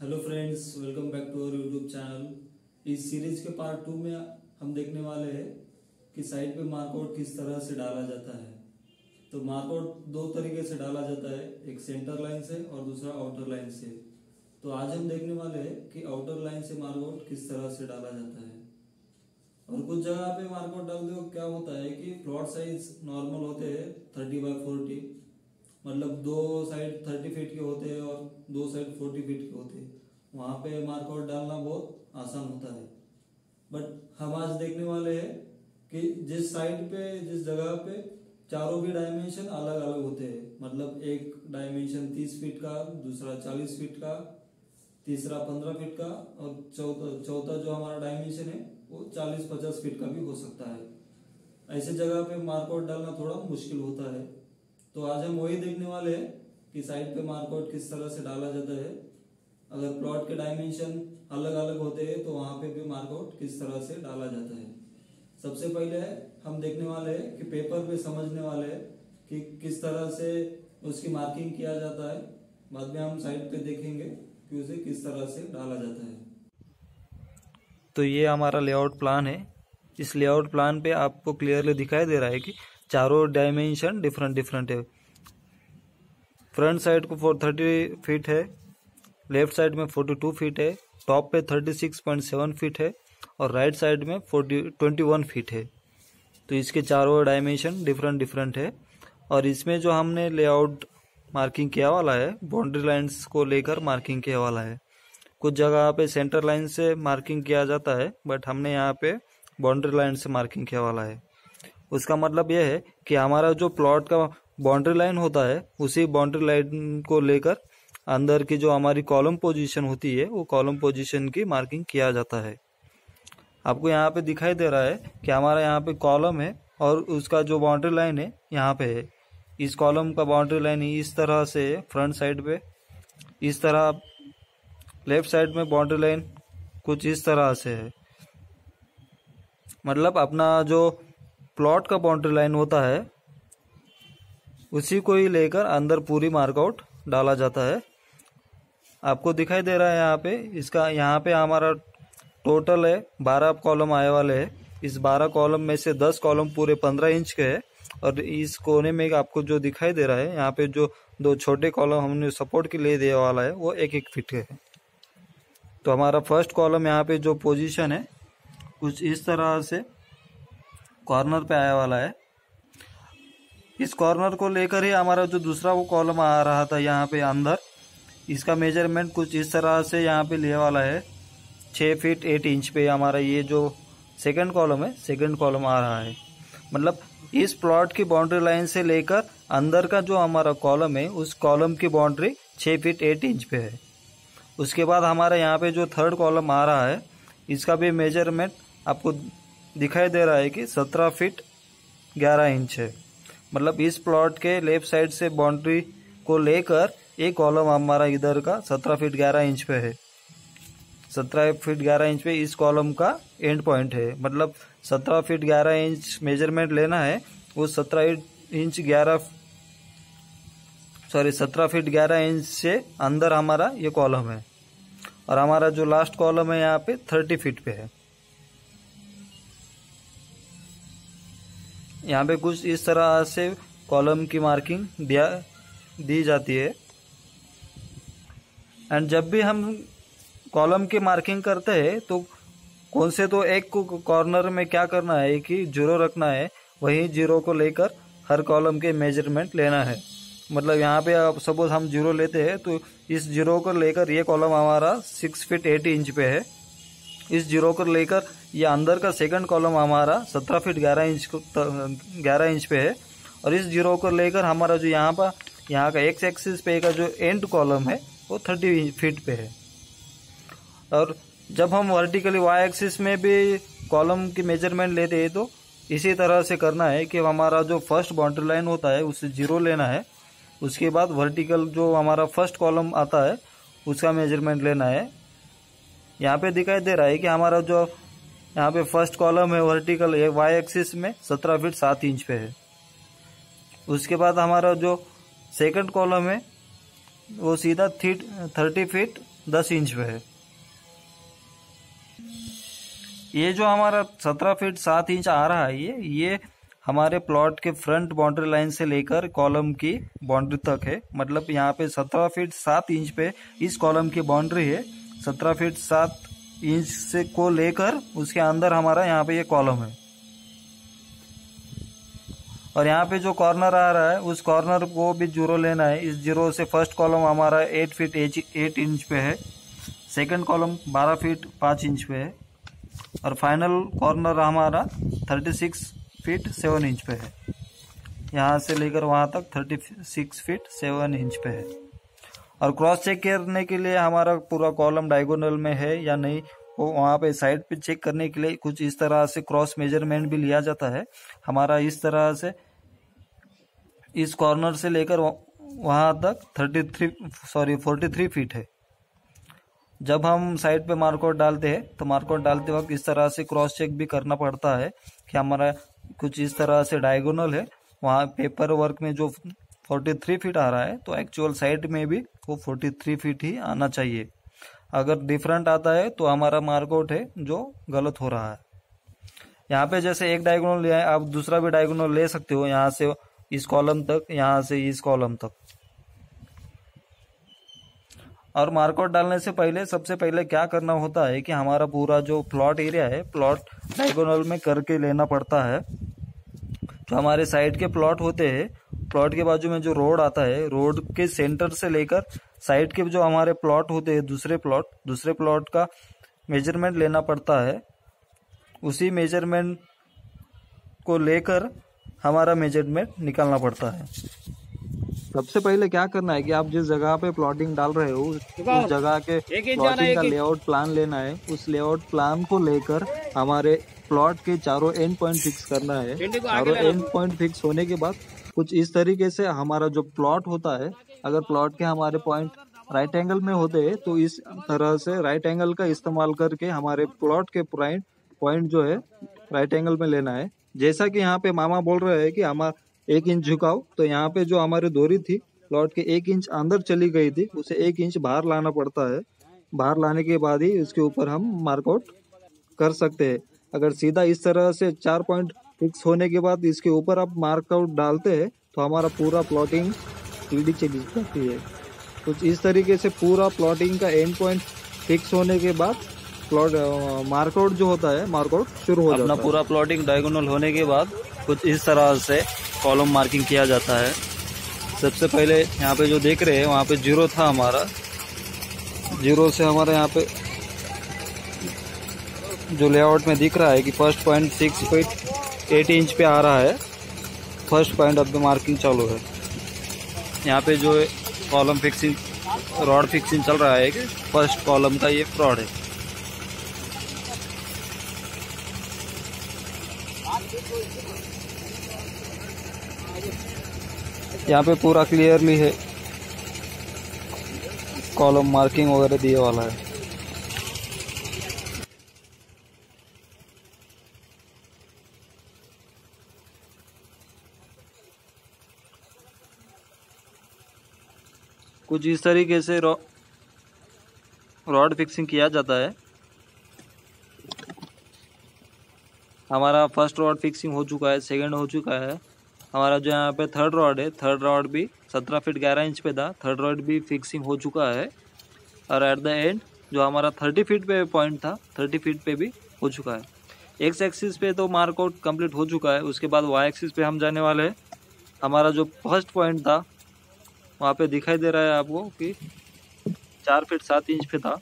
Hello friends, welcome back to our YouTube channel. इस series के part 2 में हम देखने वाले हैं कि साइट पे मार्कआउट किस तरह से डाला जाता है। तो मार्कआउट दो तरीके से डाला जाता है, एक सेंटर लाइन से और दूसरा आउटर लाइन से। तो आज हम देखने वाले हैं कि आउटर लाइन से मार्कआउट किस तरह से डाला जाता है। और कुछ जगह पे मार्कआउट डालते हो क्या होता है कि प्लॉट साइज नॉर्मल होते हैं 30x40, मतलब दो साइड 30 फीट के होते हैं और दो साइड 40 फीट के होते हैं। वहां पे मार्कआउट डालना बहुत आसान होता है। बट हम आज देखने वाले हैं कि जिस साइड पे, जिस जगह पे चारों भी डायमेंशन अलग अलग होते हैं, मतलब एक डायमेंशन 30 फीट का, दूसरा 40 फीट का, तीसरा 15 फीट का और चौथा जो हमारा डायमेंशन है वो 40-50 फीट का भी हो सकता है। ऐसे जगह पे मार्कआउट डालना थोड़ा मुश्किल होता है। तो आज हम वही देखने वाले हैं कि साइड पे मार्कआउट किस तरह से डाला जाता है। अगर प्लॉट के डायमेंशन अलग अलग होते हैं तो वहां पे भी मार्कआउट किस तरह से डाला जाता है। सबसे पहले हम देखने वाले हैं कि पेपर पे समझने वाले हैं कि किस तरह से उसकी मार्किंग किया जाता है। बाद में हम साइड पे देखेंगे कि उसे किस तरह से डाला जाता है। तो ये हमारा लेआउट प्लान है। इस लेआउट प्लान पे आपको क्लियरली दिखाई दे रहा है कि चारों डायमेंशन डिफरेंट है। फ्रंट साइड को 30 फीट है, लेफ्ट साइड में 42 फीट है, टॉप पे 36.7 फीट है और राइट साइड में 21 फीट है। तो इसके चारों डायमेंशन डिफरेंट है। और इसमें जो हमने लेआउट मार्किंग किया वाला है, बाउंड्री लाइंस को लेकर मार्किंग किया वाला है। कुछ जगह पे सेंटर लाइन से मार्किंग किया जाता है, बट हमने यहाँ पे बाउंड्री लाइन से मार्किंग किया वाला है। उसका मतलब यह है कि हमारा जो प्लॉट का बाउंड्री लाइन होता है, उसी बाउंड्री लाइन को लेकर अंदर की जो हमारी कॉलम पोजीशन होती है, वो कॉलम पोजीशन की मार्किंग किया जाता है। आपको यहाँ पे दिखाई दे रहा है कि हमारा यहाँ पे कॉलम है और उसका जो बाउंड्री लाइन है यहाँ पे है। इस कॉलम का बाउंड्री लाइन इस तरह से फ्रंट साइड पे, इस तरह लेफ्ट साइड में बाउंड्री लाइन कुछ इस तरह से है। मतलब अपना जो प्लॉट का बाउंड्री लाइन होता है उसी को ही लेकर अंदर पूरी मार्कआउट डाला जाता है। आपको दिखाई दे रहा है यहाँ पे, इसका यहाँ पे हमारा टोटल है 12 कॉलम आए वाले हैं। इस 12 कॉलम में से 10 कॉलम पूरे 15 इंच के हैं और इस कोने में आपको जो दिखाई दे रहा है यहाँ पे जो दो छोटे कॉलम हमने सपोर्ट के लिए दिया वाला है वो 1-1 फीट के है। तो हमारा फर्स्ट कॉलम यहाँ पे जो पोजीशन है कुछ इस तरह से कॉर्नर पे आया वाला है। इस कॉर्नर को लेकर ही हमारा जो दूसरा वो कॉलम आ रहा था यहाँ पे अंदर, इसका मेजरमेंट कुछ इस तरह से यहाँ पे लिया वाला है। 6 फीट 8 इंच पे हमारा ये जो सेकंड कॉलम है, सेकंड कॉलम आ रहा है। मतलब इस प्लॉट की बाउंड्री लाइन से लेकर अंदर का जो हमारा कॉलम है, उस कॉलम की बाउंड्री 6 फीट 8 इंच पे है। उसके बाद हमारा यहाँ पे जो थर्ड कॉलम आ रहा है, इसका भी मेजरमेंट आपको दिखाई दे रहा है कि 17 फीट 11 इंच है। मतलब इस प्लॉट के लेफ्ट साइड से बाउंड्री को लेकर एक कॉलम हमारा इधर का 17 फीट 11 इंच पे है। 17 फीट 11 इंच पे इस कॉलम का एंड पॉइंट है। मतलब 17 फीट 11 इंच मेजरमेंट लेना है, वो 17 फीट 11 इंच से अंदर हमारा ये कॉलम है। और हमारा जो लास्ट कॉलम है यहाँ पे 30 फीट पे है। यहाँ पे कुछ इस तरह से कॉलम की मार्किंग दी जाती है। एंड जब भी हम कॉलम की मार्किंग करते हैं तो कौन से तो एक कॉर्नर में क्या करना है कि जीरो रखना है, वही जीरो को लेकर हर कॉलम के मेजरमेंट लेना है। मतलब यहाँ पे आप सपोज हम जीरो लेते हैं तो इस जीरो को लेकर ये कॉलम हमारा 6 फीट 8 इंच पे है। इस जीरो को लेकर ये अंदर का सेकंड कॉलम हमारा 17 फीट 11 इंच पे है। और इस जीरो को लेकर हमारा जो यहाँ का एक्स एक्सिस पे का जो एंड कॉलम है वो 30 फीट पे है। और जब हम वर्टिकली वाई एक्सिस में भी कॉलम की मेजरमेंट लेते हैं तो इसी तरह से करना है कि हमारा जो फर्स्ट बाउंड्री लाइन होता है उससे जीरो लेना है। उसके बाद वर्टिकल जो हमारा फर्स्ट कॉलम आता है उसका मेजरमेंट लेना है। यहाँ पे दिखाई दे रहा है कि हमारा जो यहाँ पे फर्स्ट कॉलम है वर्टिकल वाई एक्सिस में 17 फीट 7 इंच पे है। उसके बाद हमारा जो सेकंड कॉलम है वो सीधा 30 फीट 10 इंच पे है। ये जो हमारा 17 फीट 7 इंच आ रहा है, ये हमारे प्लॉट के फ्रंट बाउंड्री लाइन से लेकर कॉलम की बाउंड्री तक है। मतलब यहाँ पे 17 फीट 7 इंच पे इस कॉलम की बाउंड्री है। 17 फीट 7 इंच से को लेकर उसके अंदर हमारा यहाँ पे ये कॉलम है। और यहाँ पे जो कॉर्नर आ रहा है उस कॉर्नर को भी जीरो लेना है। इस जीरो से फर्स्ट कॉलम हमारा 8 फीट 8 इंच पे है, सेकंड कॉलम 12 फीट 5 इंच पे है और फाइनल कॉर्नर हमारा 36 फीट 7 इंच पे है। यहाँ से लेकर वहाँ तक 36 फीट 7 इंच पे है। और क्रॉस चेक करने के लिए हमारा पूरा कॉलम डायगोनल में है या नहीं, वो वहाँ पे साइड पे चेक करने के लिए कुछ इस तरह से क्रॉस मेजरमेंट भी लिया जाता है। हमारा इस तरह से इस कॉर्नर से लेकर वहाँ तक 43 फीट है। जब हम साइड पे मार्कआउट डालते हैं तो मार्कआउट डालते वक्त इस तरह से क्रॉस चेक भी करना पड़ता है कि हमारा कुछ इस तरह से डायगोनल है। वहाँ पेपर वर्क में जो 43 फीट आ रहा है तो एक्चुअल साइड में भी वो 43 फीट ही आना चाहिए। अगर डिफरेंट आता है तो हमारा मार्कआउट है जो गलत हो रहा है। यहाँ पे जैसे एक डायगोनल लिया है, आप दूसरा भी डायगोनल ले सकते हो, यहाँ से इस कॉलम तक, यहाँ से इस कॉलम तक। और मार्कआउट डालने से पहले सबसे पहले क्या करना होता है कि हमारा पूरा जो प्लॉट एरिया है, प्लॉट डायगोनल में करके लेना पड़ता है। जो हमारे साइड के प्लॉट होते हैं, प्लॉट के बाजू में जो रोड आता है, रोड के सेंटर से लेकर साइड के जो हमारे प्लॉट होते हैं, दूसरे प्लॉट का मेजरमेंट लेना पड़ता है। उसी मेजरमेंट को लेकर हमारा मेजरमेंट निकालना पड़ता है। सबसे पहले क्या करना है कि आप जिस जगह पे प्लॉटिंग डाल रहे हो उस जगह के प्लॉटिंग का लेआउट प्लान लेना है। उस लेआउट प्लान को लेकर हमारे प्लॉट के चारों एंड पॉइंट फिक्स करना है। चारों एंड पॉइंट फिक्स होने के बाद कुछ इस तरीके से हमारा जो प्लॉट होता है, अगर प्लॉट के हमारे पॉइंट राइट एंगल में होते हैं तो इस तरह से राइट एंगल का इस्तेमाल करके हमारे प्लॉट के पॉइंट जो है राइट एंगल में लेना है। जैसा कि यहाँ पे मामा बोल रहे हैं कि हमारा 1 इंच झुकाव, तो यहाँ पे जो हमारी दोरी थी प्लॉट के 1 इंच अंदर चली गई थी, उसे 1 इंच बाहर लाना पड़ता है। बाहर लाने के बाद ही उसके ऊपर हम मार्कआउट कर सकते हैं। अगर सीधा इस तरह से 4 पॉइंट फिक्स होने के बाद इसके ऊपर आप मार्कआउट डालते हैं तो हमारा पूरा प्लॉटिंग सीधी चली जाती है। कुछ इस तरीके से पूरा प्लॉटिंग का एंड पॉइंट फिक्स होने के बाद प्लॉट मार्कआउट जो होता है, मार्कआउट शुरू हो जाता है। अपना पूरा प्लॉटिंग डायगोनल होने के बाद कुछ इस तरह से कॉलम मार्किंग किया जाता है। सबसे पहले यहाँ पे जो देख रहे हैं वहाँ पे जीरो था हमारा, जीरो से हमारा यहाँ पे जो लेआउट में दिख रहा है कि फर्स्ट पॉइंट 6 फीट 8 इंच पे आ रहा है। फर्स्ट पॉइंट अब मार्किंग चालू है। यहाँ पे जो कॉलम फिक्सिंग रॉड फिक्सिंग चल रहा है कि फर्स्ट कॉलम का ये रॉड है। यहाँ पे पूरा क्लियरली है, कॉलम मार्किंग वगैरह दिए वाला है। कुछ इस तरीके से रॉड फिक्सिंग किया जाता है। हमारा फर्स्ट रॉड फिक्सिंग हो चुका है, सेकंड हो चुका है। हमारा जो यहाँ पे थर्ड रॉड है, थर्ड रॉड भी 17 फीट 11 इंच पे था, थर्ड रॉड भी फिक्सिंग हो चुका है। और एट द एंड जो हमारा 30 फीट पे पॉइंट था, 30 फीट पे भी हो चुका है। एक्स एक्सिस पे तो मार्कआउट कंप्लीट हो चुका है। उसके बाद वाई एक्सिस पे हम जाने वाले हैं। हमारा जो फर्स्ट पॉइंट था वहाँ पे दिखाई दे रहा है आपको कि 4 फीट 7 इंच पे था।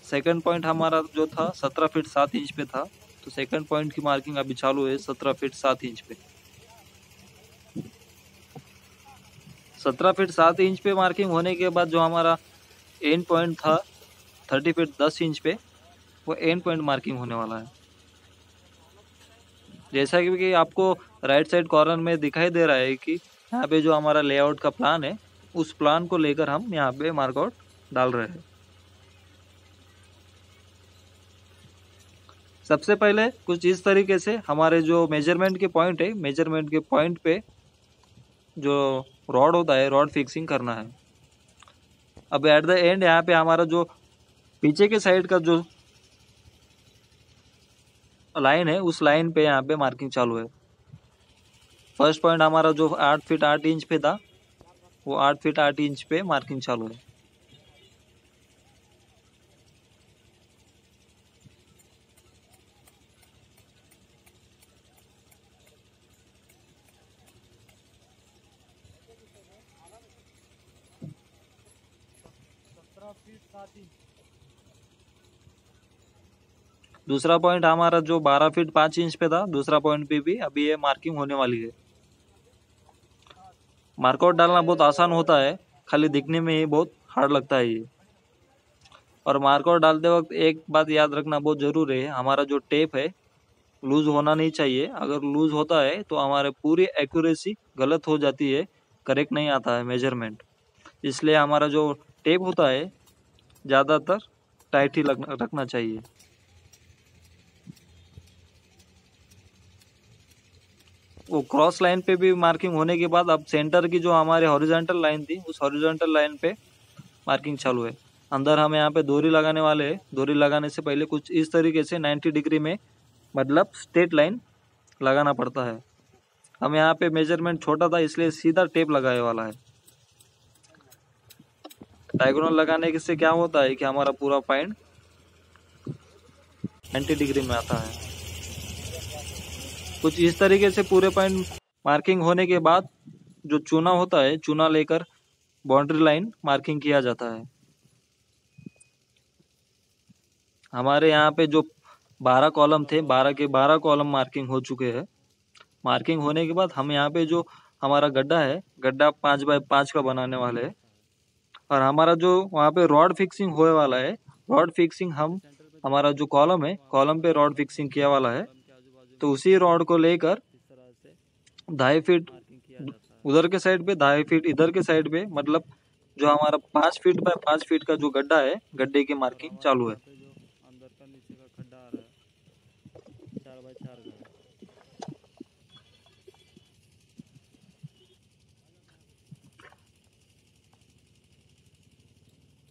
सेकंड पॉइंट हमारा जो था 17 फीट 7 इंच पे था, तो सेकंड पॉइंट की मार्किंग अभी चालू है 17 फीट 7 इंच पे। 17 फीट 7 इंच पे मार्किंग होने के बाद जो हमारा एंड पॉइंट था 30 फीट 10 इंच पे, वो एंड पॉइंट मार्किंग होने वाला है। जैसा कि आपको राइट साइड कॉर्नर में दिखाई दे रहा है कि यहाँ पे जो हमारा लेआउट का प्लान है, उस प्लान को लेकर हम यहाँ पे मार्कआउट डाल रहे हैं। सबसे पहले कुछ इस तरीके से हमारे जो मेजरमेंट के पॉइंट है, मेजरमेंट के पॉइंट पे जो रॉड होता है, रॉड फिक्सिंग करना है। अब एट द एंड यहाँ पे हमारा जो पीछे के साइड का जो लाइन है उस लाइन पे यहाँ पे मार्किंग चालू है। फर्स्ट पॉइंट हमारा जो 8 फीट 8 इंच पे था वो 8 फीट 8 इंच पे मार्किंग चालू है। दूसरा पॉइंट हमारा जो 12 फीट 5 इंच पे था, दूसरा पॉइंट पे भी अभी ये मार्किंग होने वाली है। मार्कआउट डालना बहुत आसान होता है, खाली दिखने में ही बहुत हार्ड लगता है ये। और मार्कआउट डालते वक्त एक बात याद रखना बहुत जरूरी है, हमारा जो टेप है लूज होना नहीं चाहिए। अगर लूज होता है तो हमारे पूरी एक्यूरेसी गलत हो जाती है, करेक्ट नहीं आता है मेजरमेंट। इसलिए हमारा जो टेप होता है ज़्यादातर टाइट ही रखना चाहिए। वो क्रॉस लाइन पे भी मार्किंग होने के बाद अब सेंटर की जो हमारे हॉरिजॉन्टल लाइन थी उस हॉरिजॉन्टल लाइन पे मार्किंग चालू है। अंदर हम यहाँ पे डोरी लगाने वाले हैं। डोरी लगाने से पहले कुछ इस तरीके से 90 डिग्री में मतलब स्ट्रेट लाइन लगाना पड़ता है। हम यहाँ पे मेजरमेंट छोटा था इसलिए सीधा टेप लगाने वाला है। डायगोनल लगाने से क्या होता है कि हमारा पूरा पॉइंट 90 डिग्री में आता है। कुछ इस तरीके से पूरे पॉइंट मार्किंग होने के बाद जो चूना होता है, चूना लेकर बाउंड्री लाइन मार्किंग किया जाता है। हमारे यहाँ पे जो 12 कॉलम थे, 12 के 12 कॉलम मार्किंग हो चुके हैं। मार्किंग होने के बाद हम यहाँ पे जो हमारा गड्ढा है, गड्ढा 5 बाय 5 का बनाने वाले हैं। और हमारा जो वहाँ पे रॉड फिक्सिंग होने वाला है, रॉड फिक्सिंग हम हमारा जो कॉलम है, कॉलम पे रॉड फिक्सिंग किया वाला है। तो उसी रॉड को लेकर 2.5 फीट उधर के साइड पे, 2.5 फीट इधर के साइड पे, मतलब जो हमारा 5 फीट बाय 5 फीट का जो गड्ढा है, गड्ढे की मार्किंग चालू है। अंदर का नीचे का खड्डा आ रहा है 4 बाय 4 का।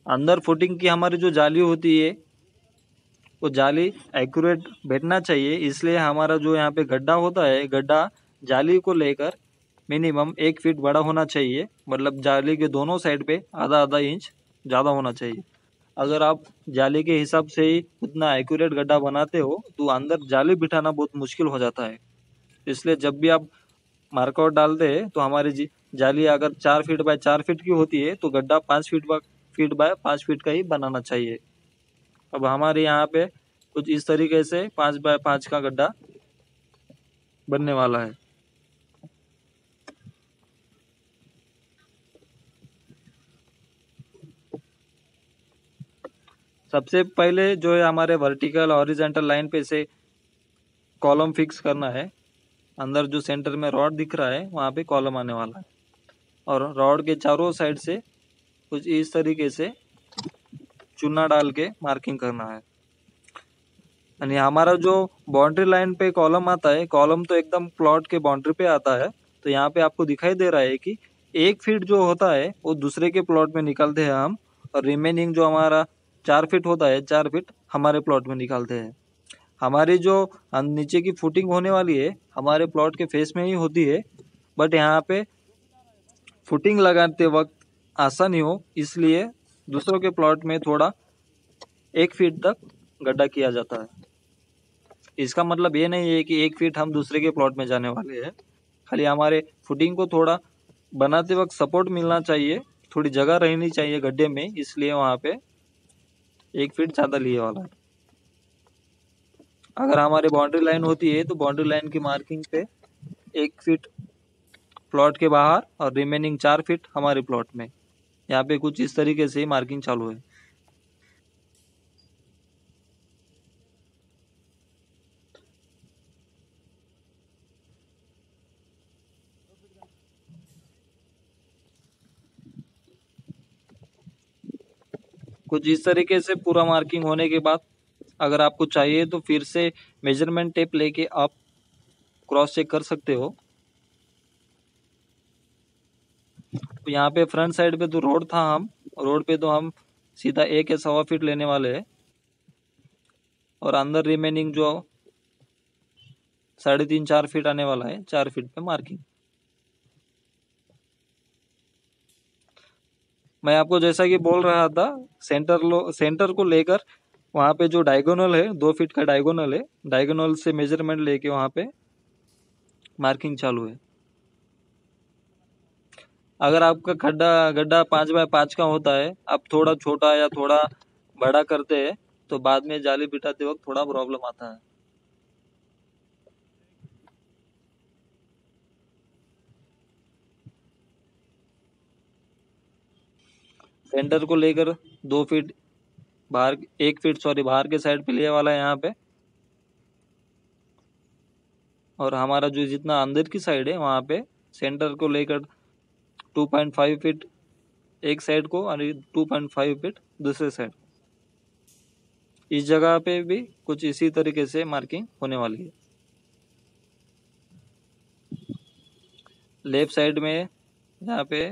अंदर फुटिंग की हमारी जो जाली होती है वो जाली एक्यूरेट बैठना चाहिए, इसलिए हमारा जो यहाँ पे गड्ढा होता है, गड्ढा जाली को लेकर मिनिमम 1 फीट बड़ा होना चाहिए। मतलब जाली के दोनों साइड पे आधा आधा इंच ज़्यादा होना चाहिए। अगर आप जाली के हिसाब से ही उतना एक्यूरेट गड्ढा बनाते हो तो अंदर जाली बिठाना बहुत मुश्किल हो जाता है। इसलिए जब भी आप मार्कआउट डालते हैं तो हमारी जाली अगर 4 फीट बाय 4 फीट की होती है तो गड्ढा 5 फीट बाय 5 फीट का ही बनाना चाहिए। अब हमारे यहाँ पे कुछ इस तरीके से 5 बाय 5 का गड्ढा बनने वाला है। सबसे पहले जो है हमारे वर्टिकल हॉरिजॉन्टल लाइन पे से कॉलम फिक्स करना है। अंदर जो सेंटर में रॉड दिख रहा है वहाँ पे कॉलम आने वाला है और रॉड के चारों साइड से कुछ इस तरीके से चूना डाल के मार्किंग करना है। यानी हमारा जो बाउंड्री लाइन पे कॉलम आता है, कॉलम तो एकदम प्लॉट के बाउंड्री पे आता है। तो यहाँ पे आपको दिखाई दे रहा है कि 1 फीट जो होता है वो दूसरे के प्लॉट में निकालते हैं हम, और रिमेनिंग जो हमारा 4 फीट होता है, 4 फीट हमारे प्लॉट में निकालते हैं। हमारी जो नीचे की फुटिंग होने वाली है हमारे प्लॉट के फेस में ही होती है, बट यहाँ पे फुटिंग लगाते वक्त आसानी हो इसलिए दूसरों के प्लॉट में थोड़ा 1 फीट तक गड्ढा किया जाता है। इसका मतलब ये नहीं है कि 1 फीट हम दूसरे के प्लॉट में जाने वाले हैं। खाली हमारे फुटिंग को थोड़ा बनाते वक्त सपोर्ट मिलना चाहिए, थोड़ी जगह रहनी चाहिए गड्ढे में, इसलिए वहाँ पे 1 फीट ज़्यादा लिए वाला है। अगर हमारी बाउंड्री लाइन होती है तो बाउंड्री लाइन की मार्किंग पे 1 फीट प्लॉट के बाहर और रिमेनिंग 4 फीट हमारे प्लॉट में। यहाँ पे कुछ इस तरीके से मार्किंग चालू है। कुछ इस तरीके से पूरा मार्किंग होने के बाद अगर आपको चाहिए तो फिर से मेजरमेंट टेप लेके आप क्रॉस चेक कर सकते हो। तो यहाँ पे फ्रंट साइड पे तो रोड था, हम रोड पे तो हम सीधा 1 या 1.25 फीट लेने वाले हैं और अंदर रिमेनिंग जो 3.5-4 फीट आने वाला है 4 फीट पे मार्किंग। मैं आपको जैसा कि बोल रहा था सेंटर को लेकर वहां पे जो डायगोनल है 2 फीट का डायगोनल है, डायगोनल से मेजरमेंट लेके वहां पे मार्किंग चालू है। अगर आपका गड्ढा 5x5 का होता है, आप थोड़ा छोटा या थोड़ा बड़ा करते हैं तो बाद में जाली बिठाते वक्त थोड़ा प्रॉब्लम आता है। सेंटर को लेकर 2 फीट बाहर 1 फीट बाहर के साइड पे लिए वाला है यहाँ पे, और हमारा जो जितना अंदर की साइड है वहां पे सेंटर को लेकर 2.5 फीट एक साइड को और 2.5 फीट दूसरे साइड। इस जगह पे भी कुछ इसी तरीके से मार्किंग होने वाली है। लेफ्ट साइड में यहाँ पे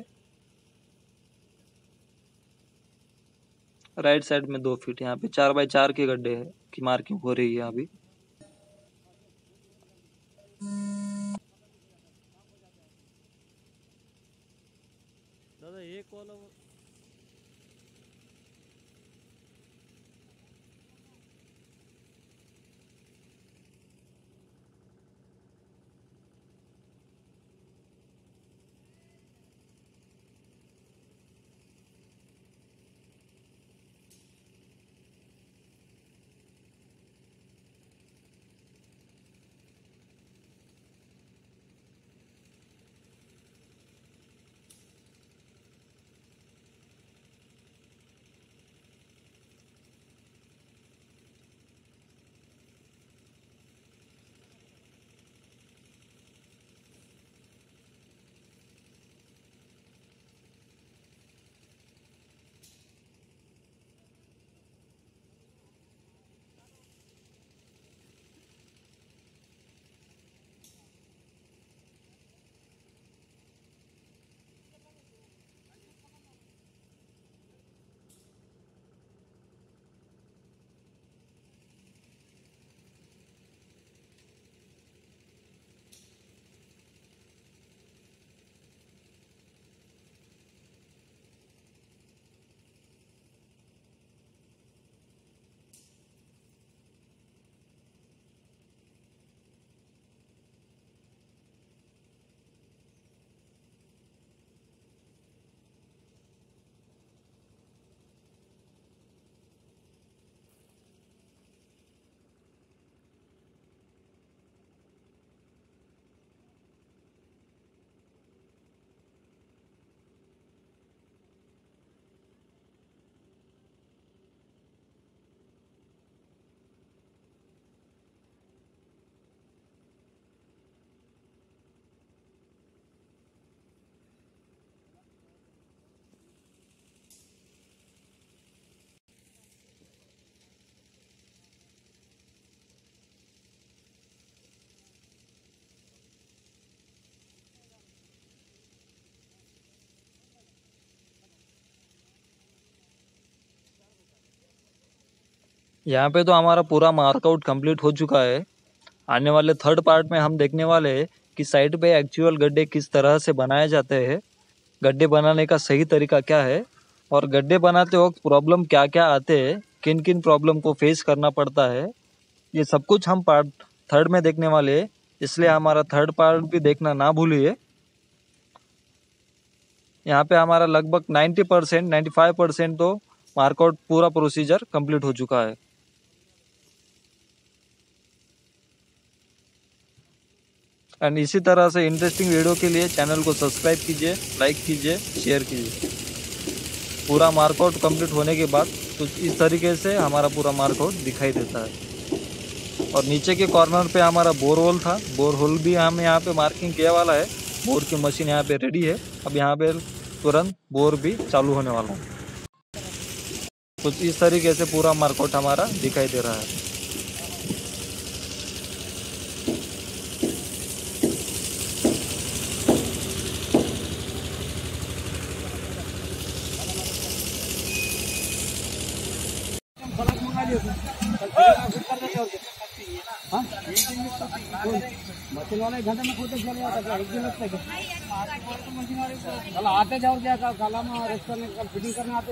राइट साइड में 2 फीट यहाँ पे 4x4 के गड्ढे की मार्किंग हो रही है अभी। दादा एक कॉल यहाँ पे तो हमारा पूरा मार्कआउट कंप्लीट हो चुका है। आने वाले थर्ड पार्ट में हम देखने वाले हैं कि साइड पे एक्चुअल गड्ढे किस तरह से बनाए जाते हैं, गड्ढे बनाने का सही तरीका क्या है, और गड्ढे बनाते वक्त प्रॉब्लम क्या क्या आते हैं, किन किन प्रॉब्लम को फेस करना पड़ता है, ये सब कुछ हम पार्ट थर्ड में देखने वाले हैं। इसलिए हमारा थर्ड पार्ट भी देखना ना भूलिए। यहाँ पे हमारा लगभग 90% 95% तो मार्कआउट पूरा प्रोसीजर कंप्लीट हो चुका है। एंड इसी तरह से इंटरेस्टिंग वीडियो के लिए चैनल को सब्सक्राइब कीजिए, लाइक कीजिए, शेयर कीजिए। पूरा मार्कआउट कंप्लीट होने के बाद तो इस तरीके से हमारा पूरा मार्कआउट दिखाई देता है। और नीचे के कॉर्नर पे हमारा बोर होल था, बोर होल भी हम यहाँ पे मार्किंग किया वाला है। बोर की मशीन यहाँ पे रेडी है। अब यहाँ पे तुरंत बोर भी चालू होने वाला है। कुछ इस तरीके से पूरा मार्कआउट हमारा दिखाई दे रहा है। मशीन वाले 1 घंटे में खुद चले जाता है, 1 दिन लगता है। कल आते जाओ क्या काला में रेस्ट करने, कल फिटिंग करने आते।